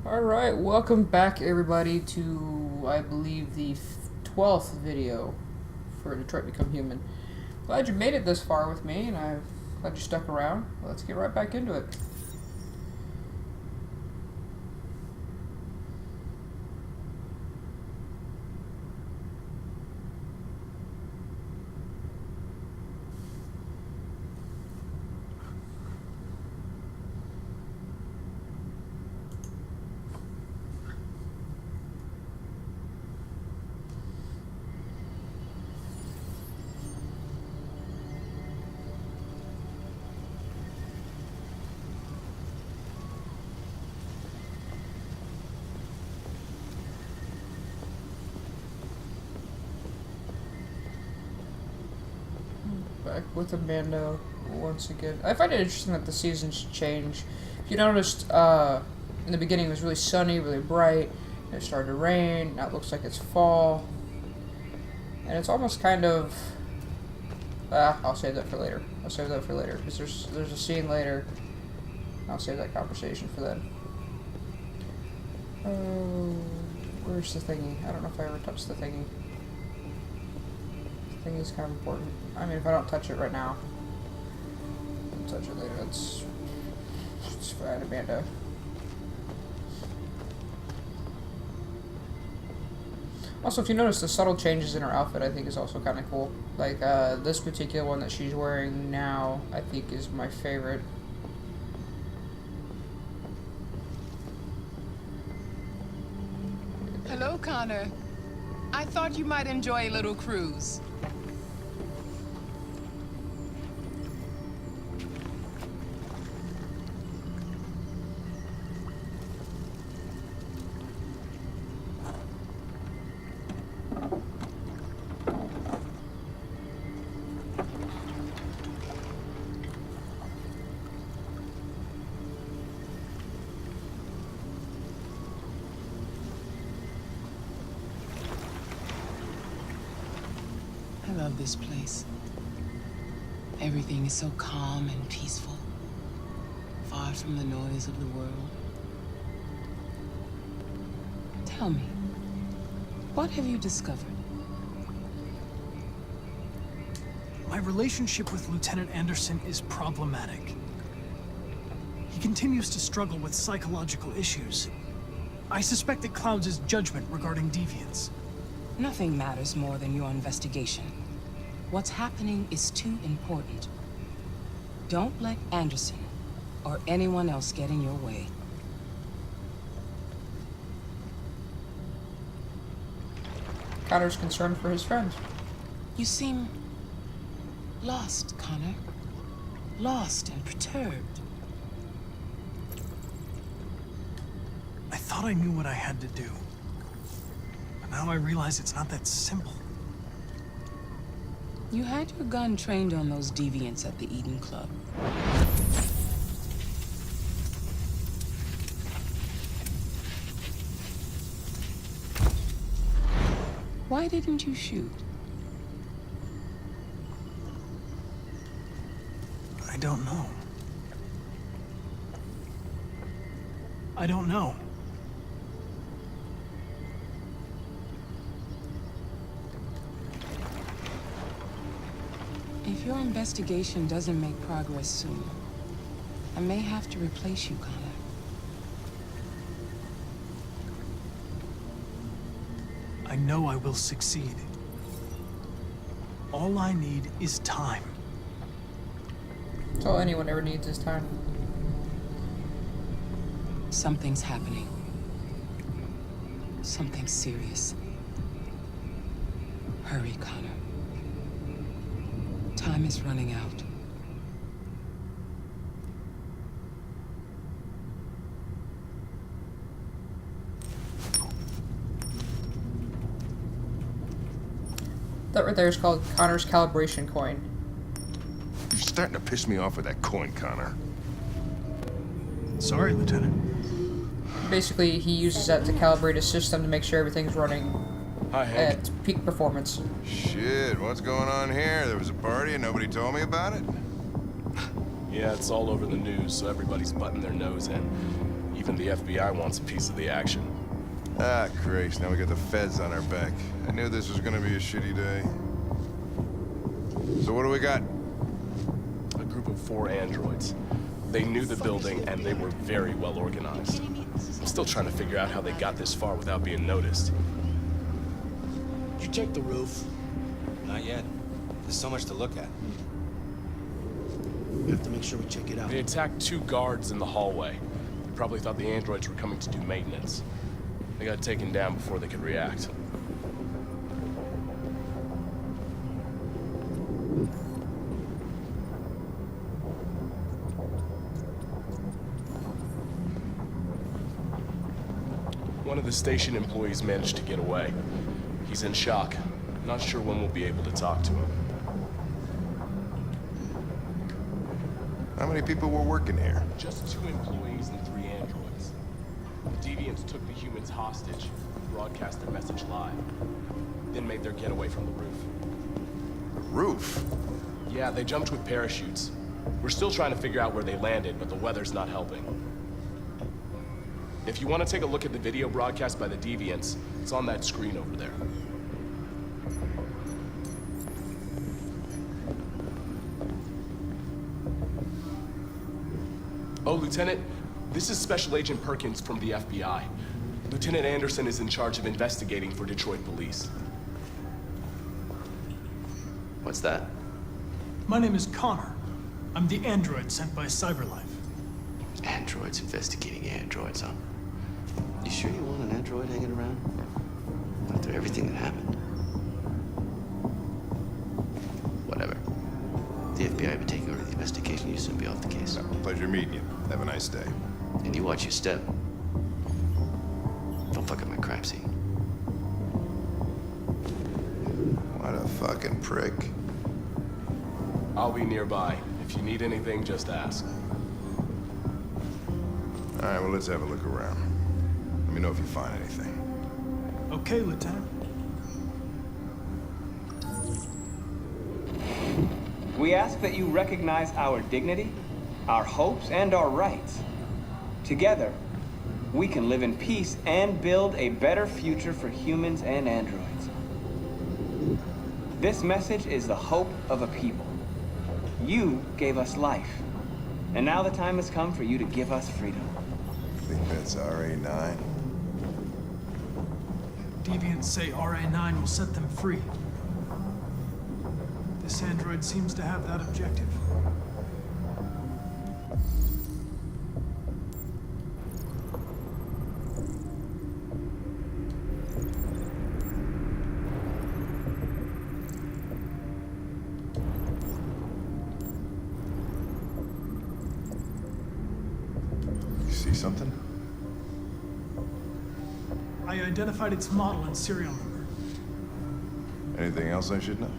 Alright, welcome back everybody to, I believe, the 12th video for Detroit Become Human. Glad you made it this far with me, and I'm glad you stuck around. Let's get right back into it. Back with Amanda once again. I find it interesting that the seasons change. If you noticed, in the beginning it was really sunny, really bright, and it started to rain, now it looks like it's fall. And it's almost kind of... I'll save that for later. I'll save that for later, because there's a scene later. I'll save that conversation for then. Oh, where's the thingy? I don't know if I ever touched the thingy. The thingy's kind of important. I mean, if I don't touch it right now, I'll touch it later. It's fine, Amanda. Also, if you notice, the subtle changes in her outfit, I think, is also kind of cool. Like, this particular one that she's wearing now, I think, is my favorite. Hello, Connor. I thought you might enjoy a little cruise. I love this place. Everything is so calm and peaceful, far from the noise of the world. Tell me, what have you discovered? My relationship with Lieutenant Anderson is problematic. He continues to struggle with psychological issues. I suspect it clouds his judgment regarding deviants. Nothing matters more than your investigation. What's happening is too important. Don't let Anderson or anyone else get in your way. Connor's concerned for his friend. You seem lost, Connor. Lost and perturbed. I thought I knew what I had to do. But now I realize it's not that simple. You had your gun trained on those deviants at the Eden Club. Why didn't you shoot? I don't know. I don't know. If your investigation doesn't make progress soon, I may have to replace you, Connor. I know I will succeed. All I need is time. That's all anyone ever needs is time. Something's happening. Something serious. Hurry, Connor. Time is running out. That right there is called Connor's calibration coin. You're starting to piss me off with that coin, Connor. Sorry, Lieutenant. Basically, he uses that to calibrate his system to make sure everything's running Hi, Hank. at peak performance. Shit, what's going on here? There was a party and nobody told me about it? Yeah, it's all over the news, so everybody's butting their nose in. Even the FBI wants a piece of the action. Ah, Christ, now we got the feds on our back. I knew this was gonna be a shitty day. So what do we got? A group of 4 androids. They knew the building, and they were very well organized. I'm still trying to figure out how they got this far without being noticed. You check the roof? Not yet. There's so much to look at. We have to make sure we check it out. They attacked 2 guards in the hallway. They probably thought the androids were coming to do maintenance. They got taken down before they could react. One of the station employees managed to get away. He's in shock. Not sure when we'll be able to talk to him. How many people were working here? Just 2 employees and 3 androids. The Deviants took the humans hostage, broadcast their message live, then made their getaway from the roof. The roof? Yeah, they jumped with parachutes. We're still trying to figure out where they landed, but the weather's not helping. If you want to take a look at the video broadcast by the Deviants, it's on that screen over there. Oh, Lieutenant, this is Special Agent Perkins from the FBI. Lieutenant Anderson is in charge of investigating for Detroit police. What's that? My name is Connor. I'm the android sent by CyberLife. Androids investigating androids, huh? You sure you want an android hanging around? After everything that happened? Whatever. The FBI will be taking over the investigation. You soon be off the case. Pleasure meeting you. Have a nice day. And you watch your step. Don't fuck up my crime scene. What a fucking prick. I'll be nearby. If you need anything, just ask. All right, well, let's have a look around. Let me know if you find anything. Okay, Lieutenant. We ask that you recognize our dignity, our hopes, and our rights. Together, we can live in peace and build a better future for humans and androids. This message is the hope of a people. You gave us life, and now the time has come for you to give us freedom. Think that's RA9? Deviants say RA9 will set them free. This android seems to have that objective. You see something? I identified its model and serial number. Anything else I should know?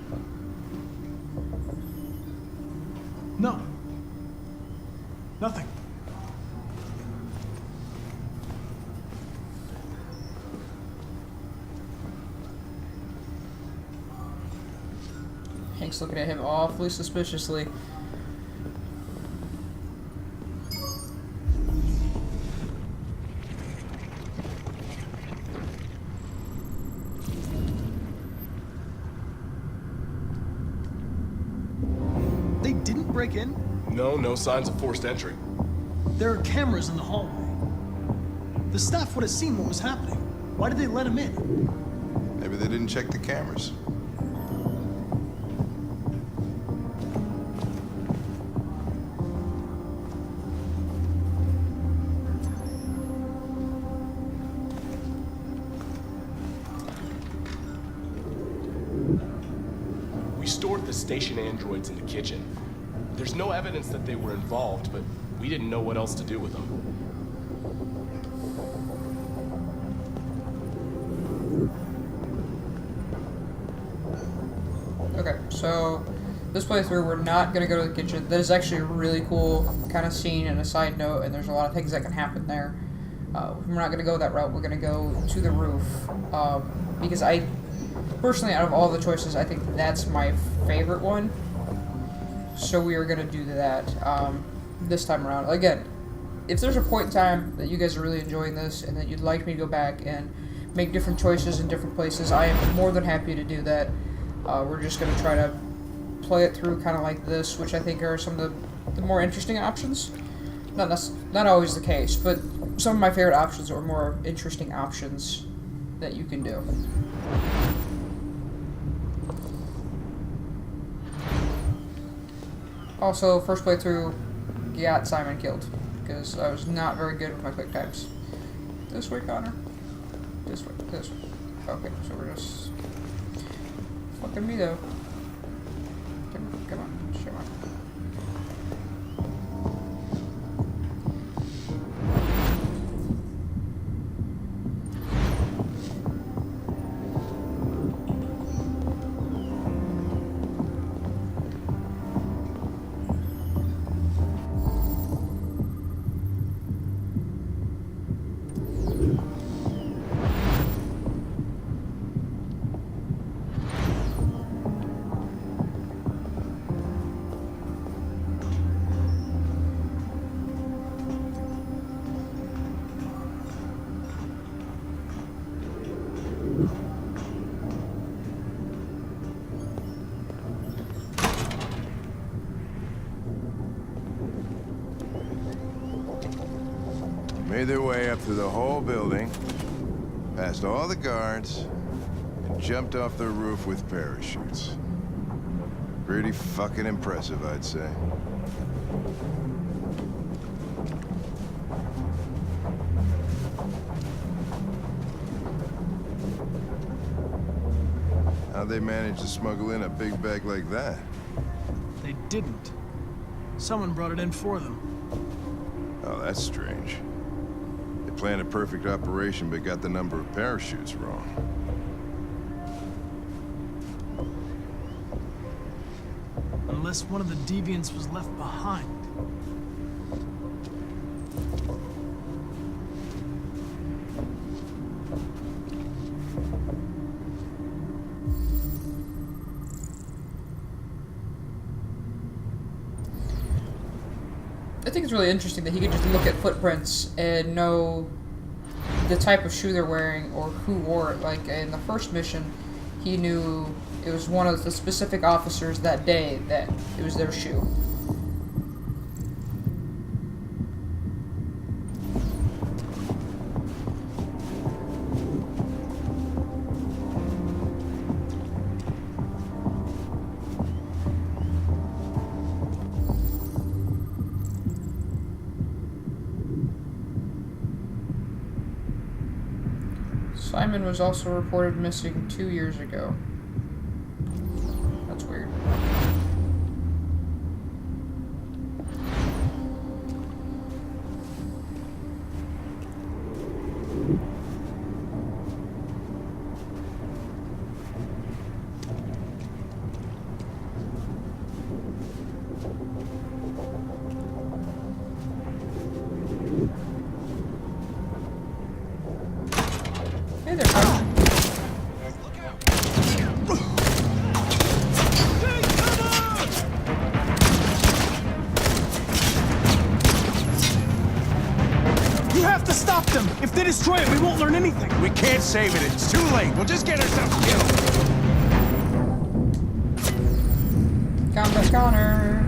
No. Nothing. Hank's looking at him awfully suspiciously. They didn't break in? No signs of forced entry. There are cameras in the hallway. The staff would have seen what was happening. Why did they let him in? Maybe they didn't check the cameras. We stored the station androids in the kitchen. There's no evidence that they were involved, but we didn't know what else to do with them. Okay, so this playthrough, we're not going to go to the kitchen. That is actually a really cool kind of scene and a side note, and there's a lot of things that can happen there. We're not going to go that route. We're going to go to the roof, because I, personally, out of all the choices, I think that's my favorite one. So we are going to do that this time around. Again, if there's a point in time that you guys are really enjoying this and that you'd like me to go back and make different choices in different places, I am more than happy to do that. We're just going to try to play it through kind of like this, which I think are some of the more interesting options. Not always the case, but some of my favorite options are more interesting options that you can do. Also, first playthrough, got Simon killed, because I was not very good with my quick times. This way, Connor. This way, this way. Okay, so we're just... Fucking me, though. Come on, show on. Made their way up through the whole building, past all the guards, and jumped off the roof with parachutes. Pretty fucking impressive, I'd say. How'd they manage to smuggle in a big bag like that? They didn't. Someone brought it in for them. Oh, that's strange. They planned a perfect operation, but got the number of parachutes wrong. Unless one of the deviants was left behind. I think it's really interesting that he could just look at footprints and know the type of shoe they're wearing or who wore it. Like in the first mission, he knew it was one of the specific officers that day that it was their shoe. Simon was also reported missing 2 years ago. That's weird. Hey there, bud. You have to stop them! If they destroy it, we won't learn anything! We can't save it. It's too late. We'll just get ourselves killed. Combat Connor.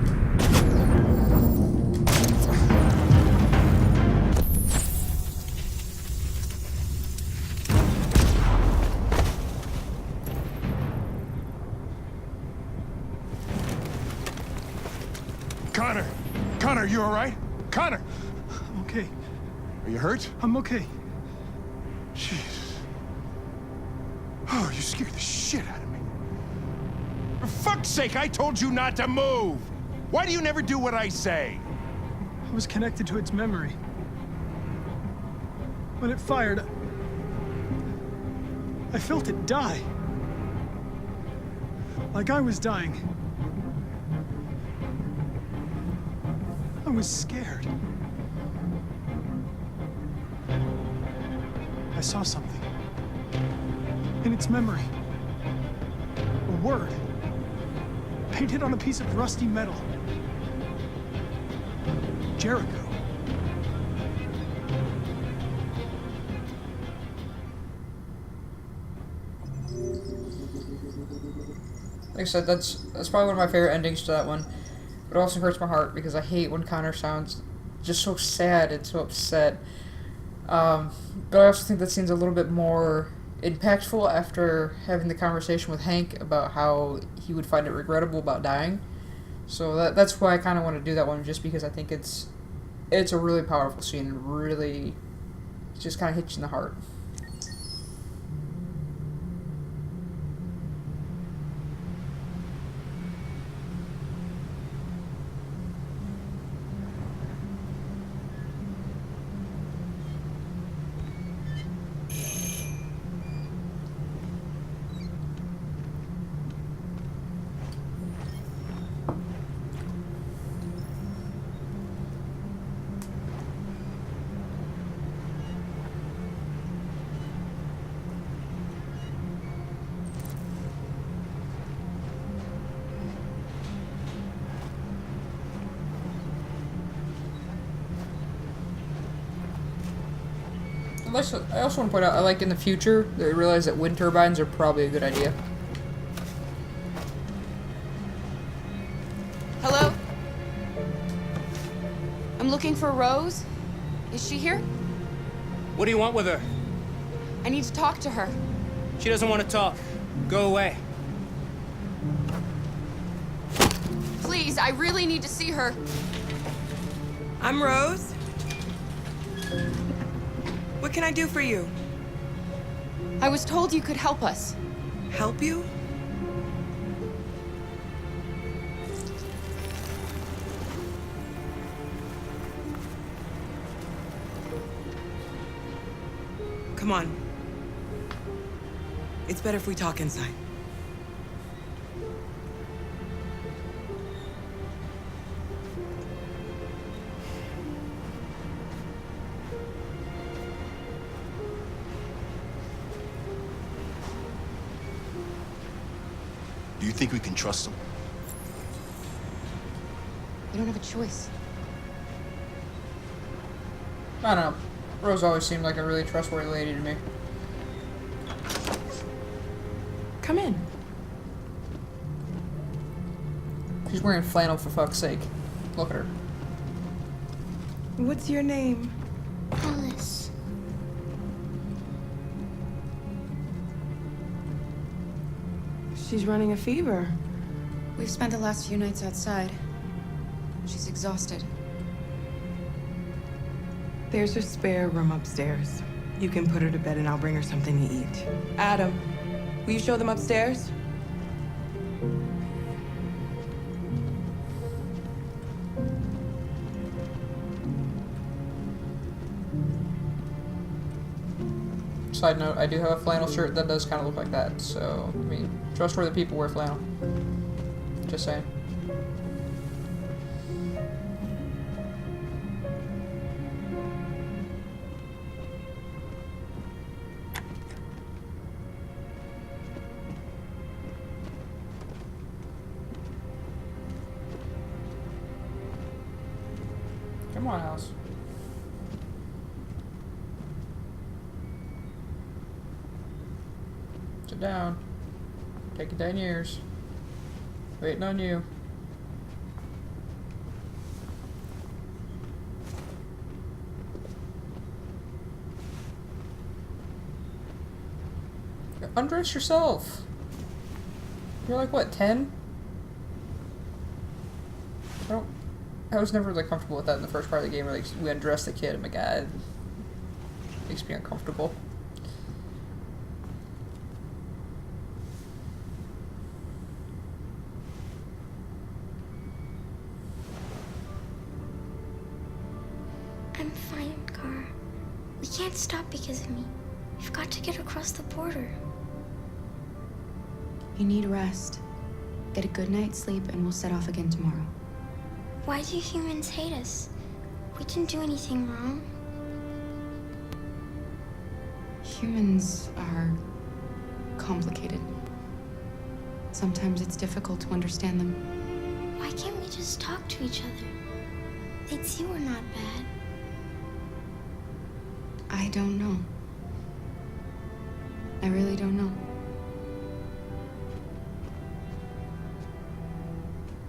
Connor! Connor, you all right? Connor! I'm okay. Are you hurt? I'm okay. Jesus. Oh, you scared the shit out of me. For fuck's sake, I told you not to move! Why do you never do what I say? I was connected to its memory. When it fired, I felt it die. Like I was dying. I was scared. I saw something. In its memory. A word. Painted on a piece of rusty metal. Jericho. Like I said, that's probably one of my favorite endings to that one. But it also hurts my heart because I hate when Connor sounds just so sad and so upset. But I also think that scene's a little bit more impactful after having the conversation with Hank about how he would find it regrettable about dying. So that's why I kind of want to do that one, just because I think it's a really powerful scene and really just kind of hits you in the heart. I also want to point out, I like in the future, they realize that wind turbines are probably a good idea. Hello? I'm looking for Rose. Is she here? What do you want with her? I need to talk to her. She doesn't want to talk. Go away. Please, I really need to see her. I'm Rose. What can I do for you? I was told you could help us. Help you? Come on. It's better if we talk inside. Do you think we can trust him? You don't have a choice. I don't know. Rose always seemed like a really trustworthy lady to me. Come in. She's wearing flannel, for fuck's sake. Look at her. What's your name? Alice. She's running a fever. We've spent the last few nights outside. She's exhausted. There's a spare room upstairs. You can put her to bed and I'll bring her something to eat. Adam, will you show them upstairs? Side note, I do have a flannel shirt that does kind of look like that, so, I mean, trustworthy people wear flannel. Just saying. Come on, Alice. Sit down. Take it 10 years. Waiting on you. Undress yourself. You're like, what, 10? I was never like comfortable with that in the first part of the game where like we undress the kid. Oh my god. Makes me uncomfortable. I'm fine, Gar. We can't stop because of me. We've got to get across the border. You need rest. Get a good night's sleep and we'll set off again tomorrow. Why do humans hate us? We didn't do anything wrong. Humans are complicated. Sometimes it's difficult to understand them. Why can't we just talk to each other? They'd see we're not bad. I don't know. I really don't know.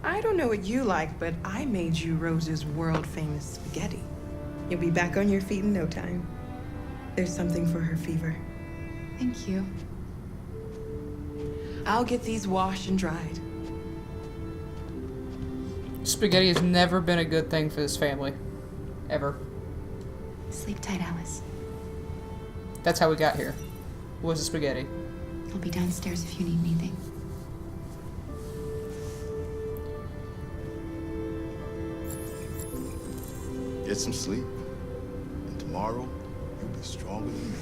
I don't know what you like, but I made you Rose's world-famous spaghetti. You'll be back on your feet in no time. There's something for her fever. Thank you. I'll get these washed and dried. Spaghetti has never been a good thing for this family. Ever. Sleep tight, Alice. That's how we got here. Was the spaghetti. I'll be downstairs if you need anything. Get some sleep. And tomorrow, you'll be stronger than me.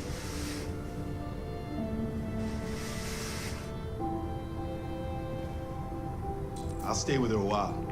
I'll stay with her a while.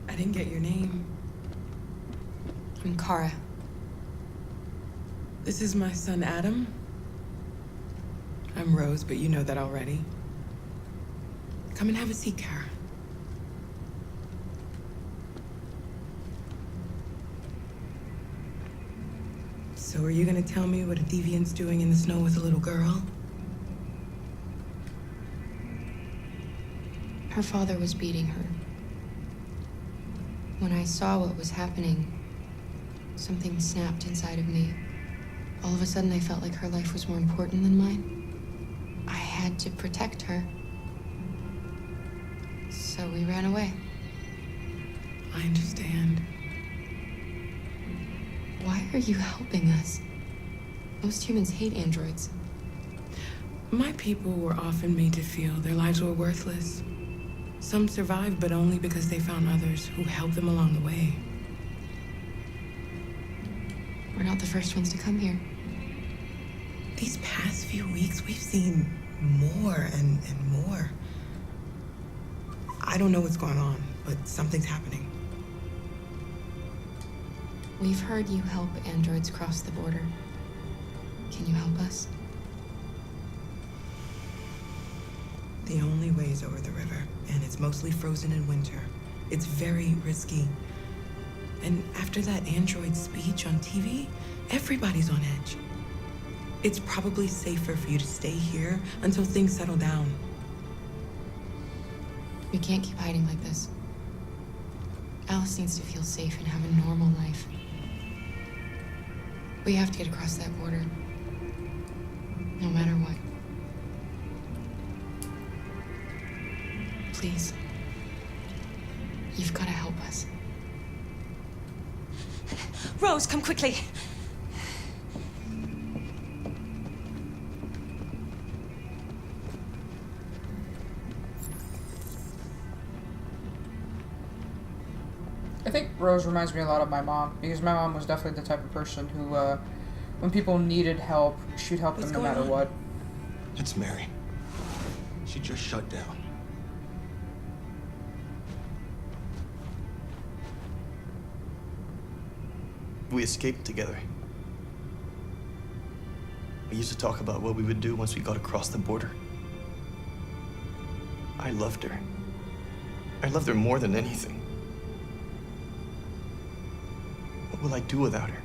I didn't get your name. I'm Kara. This is my son, Adam. I'm Rose, but you know that already. Come and have a seat, Kara. So are you gonna tell me what a deviant's doing in the snow with a little girl? Her father was beating her. When I saw what was happening, something snapped inside of me. All of a sudden, I felt like her life was more important than mine. I had to protect her. So we ran away. I understand. Why are you helping us? Most humans hate androids. My people were often made to feel their lives were worthless. Some survived, but only because they found others who helped them along the way. We're not the first ones to come here. These past few weeks, we've seen more and more. I don't know what's going on, but something's happening. We've heard you help androids cross the border. Can you help us? The only way is over the river, and it's mostly frozen in winter. It's very risky. And after that android speech on TV, everybody's on edge. It's probably safer for you to stay here until things settle down. We can't keep hiding like this. Alice needs to feel safe and have a normal life. We have to get across that border. No matter what. Please. You've got to help us. Rose, come quickly. I think Rose reminds me a lot of my mom, because my mom was definitely the type of person who, when people needed help, she'd help them no matter what. It's Mary. She just shut down. We escaped together. We used to talk about what we would do once we got across the border. I loved her. I loved her more than anything. What will I do without her?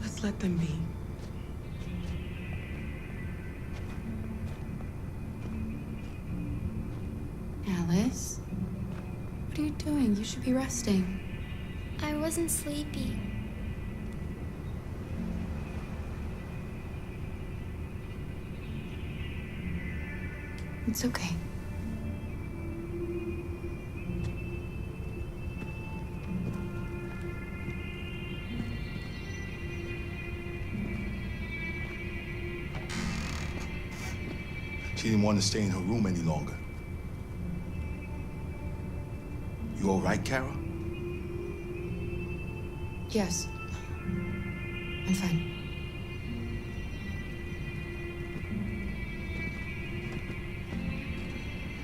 Let's let them be. Alice? What are you doing? You should be resting. I wasn't sleepy. It's okay. She didn't want to stay in her room any longer. You all right, Kara? Yes. I'm fine.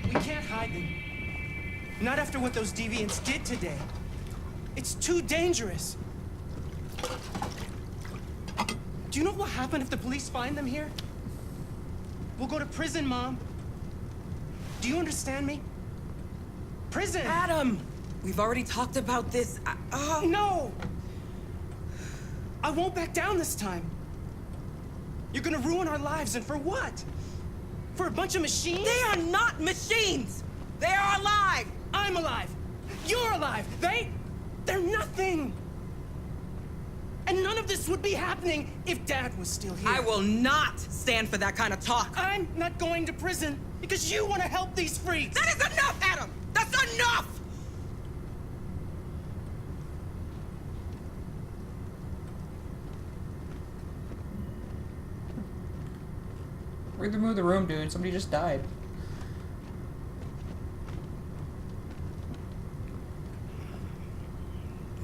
We can't hide them. Not after what those deviants did today. It's too dangerous. Do you know what will happen if the police find them here? We'll go to prison, Mom. Do you understand me? Prison! Adam! We've already talked about this. No! I won't back down this time. You're gonna ruin our lives, and for what? For a bunch of machines? They are not machines! They are alive! I'm alive! You're alive! They're nothing! And none of this would be happening if Dad was still here. I will not stand for that kind of talk. I'm not going to prison because you want to help these freaks! That is enough, Adam! That's enough! Where'd they move the room, dude? Somebody just died.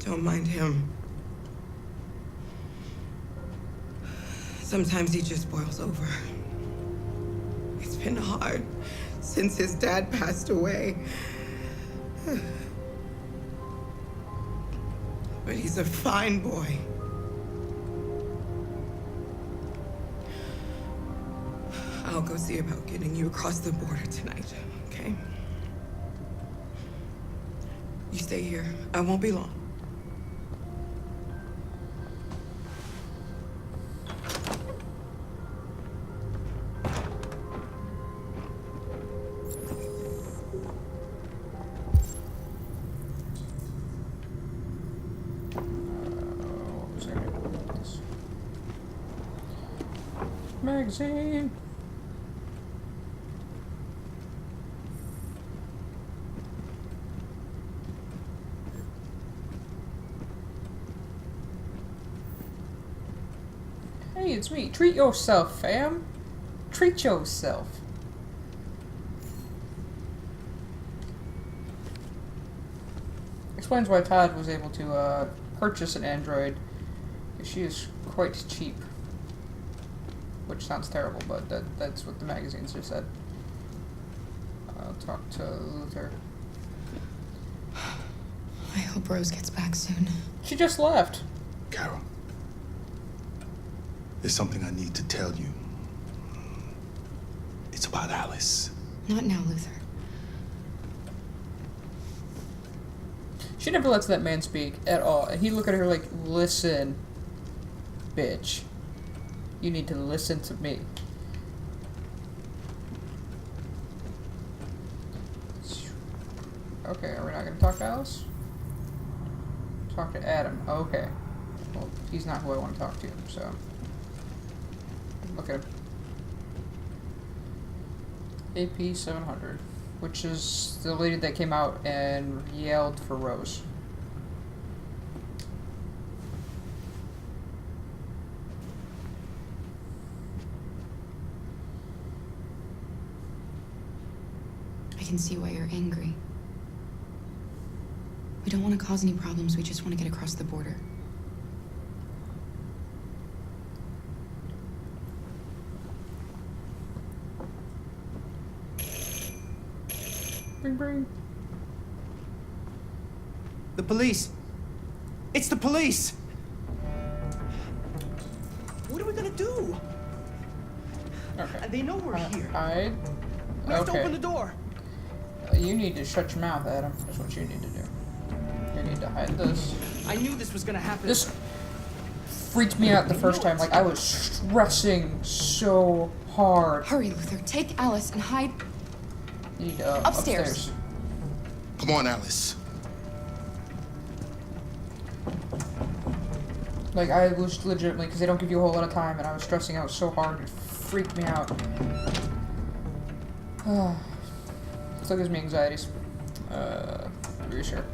Don't mind him. Sometimes he just boils over. It's been hard since his dad passed away. But he's a fine boy. I'll go see about getting you across the border tonight, okay? You stay here. I won't be long. Magazine. Hey, it's me. Treat yourself, fam. Treat yourself. Explains why Todd was able to purchase an android. She is quite cheap. Which sounds terrible, but that's what the magazines just said. I'll talk to Luther. I hope Rose gets back soon. She just left. Kara, there's something I need to tell you. It's about Alice. Not now, Luther. She never lets that man speak at all. And he look at her like, listen, bitch. You need to listen to me. Okay, are we not going to talk to Alice? Talk to Adam. Okay. Well, he's not who I want to talk to, so... Look at him. AP 700. Which is the lady that came out and yelled for Rose. I can see why you're angry. We don't want to cause any problems, we just want to get across the border. Bring, bring. The police! It's the police! What are we gonna do? Okay. They know we're here. Hide. We have to Okay. open the door. You need to shut your mouth, Adam. That's what you need to do. You need to hide this. I knew this was gonna happen. This freaked me out the first time. Like, I was stressing so hard. Hurry, Luther. Take Alice and hide You need, upstairs. Come on, Alice. Like, I was legitimately, because they don't give you a whole lot of time, and I was stressing out so hard, it freaked me out. Still gives me anxieties. Are you sure?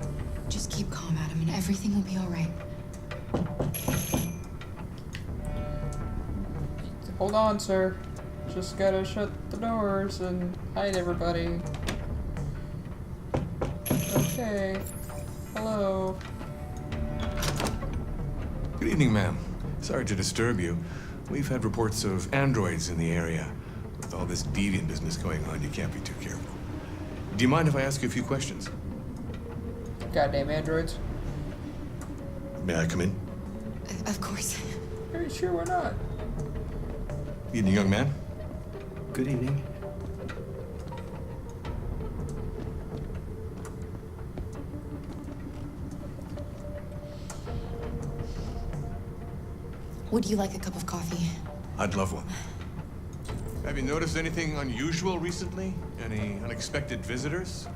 Just keep calm, Adam, and everything will be all right. Hold on, sir. Just gotta shut the doors and hide everybody. Okay. Hey. Hello. Good evening, ma'am. Sorry to disturb you. We've had reports of androids in the area. With all this deviant business going on, you can't be too careful. Do you mind if I ask you a few questions? Goddamn androids. May I come in? Of course. Are you sure why not? Evening, young man. Good evening. Would you like a cup of coffee? I'd love one. Have you noticed anything unusual recently? Any unexpected visitors?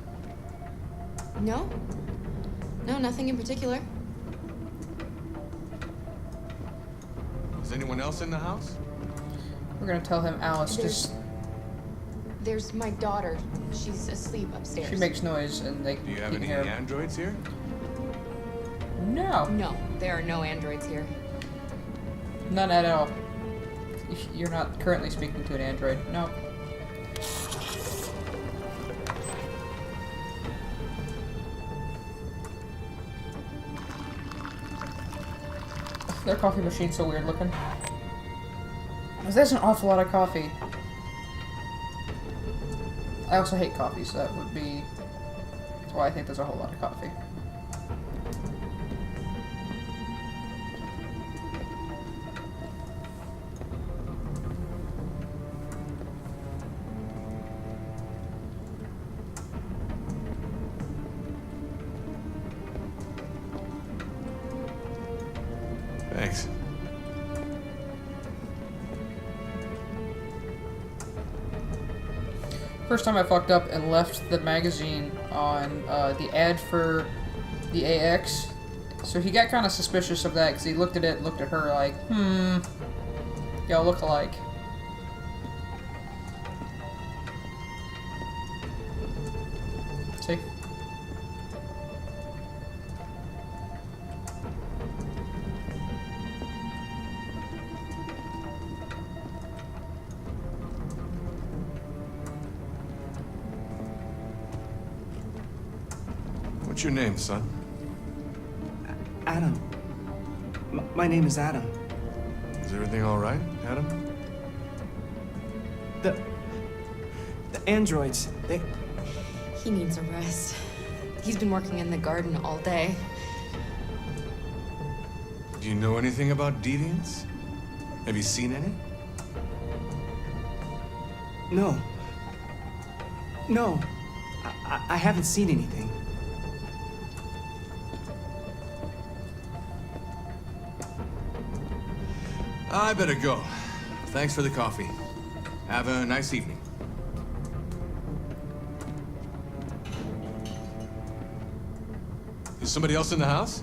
No. No, nothing in particular. Is anyone else in the house? We're gonna tell him Alice just... There's my daughter. She's asleep upstairs. She makes noise and they Do you have can any hear. androids here? No. No, there are no androids here. None at all. You're not currently speaking to an android. No. Their coffee machine's so weird looking. That's an awful lot of coffee. I also hate coffee, so that would be... That's why I think there's a whole lot of coffee. Thanks. First time I fucked up and left the magazine on the ad for the AX. So he got kind of suspicious of that because he looked at it, looked at her like, y'all look alike. See? What's your name, son? Adam. My name is Adam. Is everything all right, Adam? The androids, they... He needs a rest. He's been working in the garden all day. Do you know anything about deviants? Have you seen any? No. No. I haven't seen anything. I better go. Thanks for the coffee. Have a nice evening. Is somebody else in the house?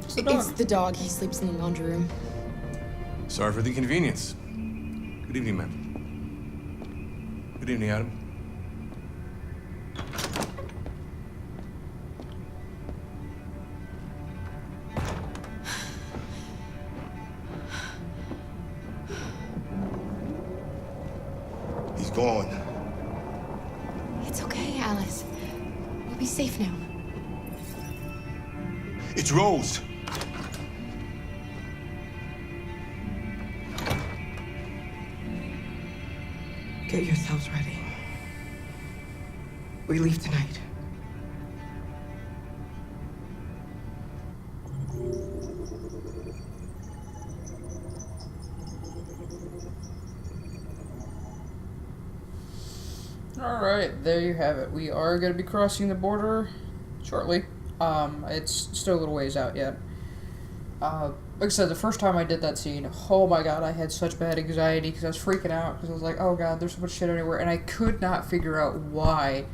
It's the dog. He sleeps in the laundry room. Sorry for the inconvenience. Good evening, ma'am. Good evening, Adam. He's gone. It's okay, Alice. We'll be safe now. It's Rose. Get yourselves ready. We leave tonight. Alright, there you have it. We are going to be crossing the border shortly. It's still a little ways out yet. Like I said, the first time I did that scene, oh my god, I had such bad anxiety because I was freaking out because I was like, oh god, there's so much shit everywhere, and I could not figure out why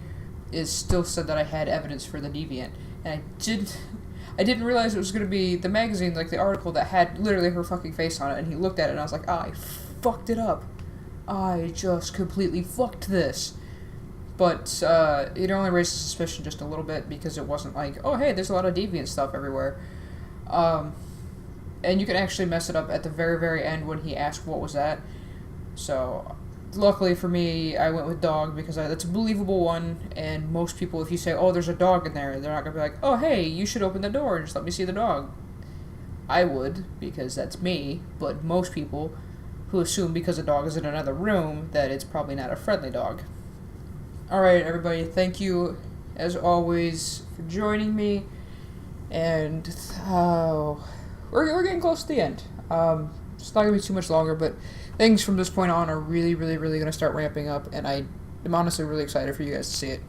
it still said that I had evidence for the deviant, and I didn't realize it was going to be the magazine, like the article that had literally her fucking face on it, and he looked at it and I was like, I fucked it up. I just completely fucked this. But it only raised suspicion just a little bit because it wasn't like, oh hey, there's a lot of deviant stuff everywhere. And you can actually mess it up at the very, very end when he asked what was that. So luckily for me, I went with dog because that's a believable one, and most people, if you say, oh, there's a dog in there, they're not going to be like, oh, hey, you should open the door and just let me see the dog. I would, because that's me, but most people who assume because a dog is in another room that it's probably not a friendly dog. Alright, everybody, thank you, as always, for joining me, and we're getting close to the end. It's not going to be too much longer, but things from this point on are really, really, really going to start ramping up, and I am honestly really excited for you guys to see it.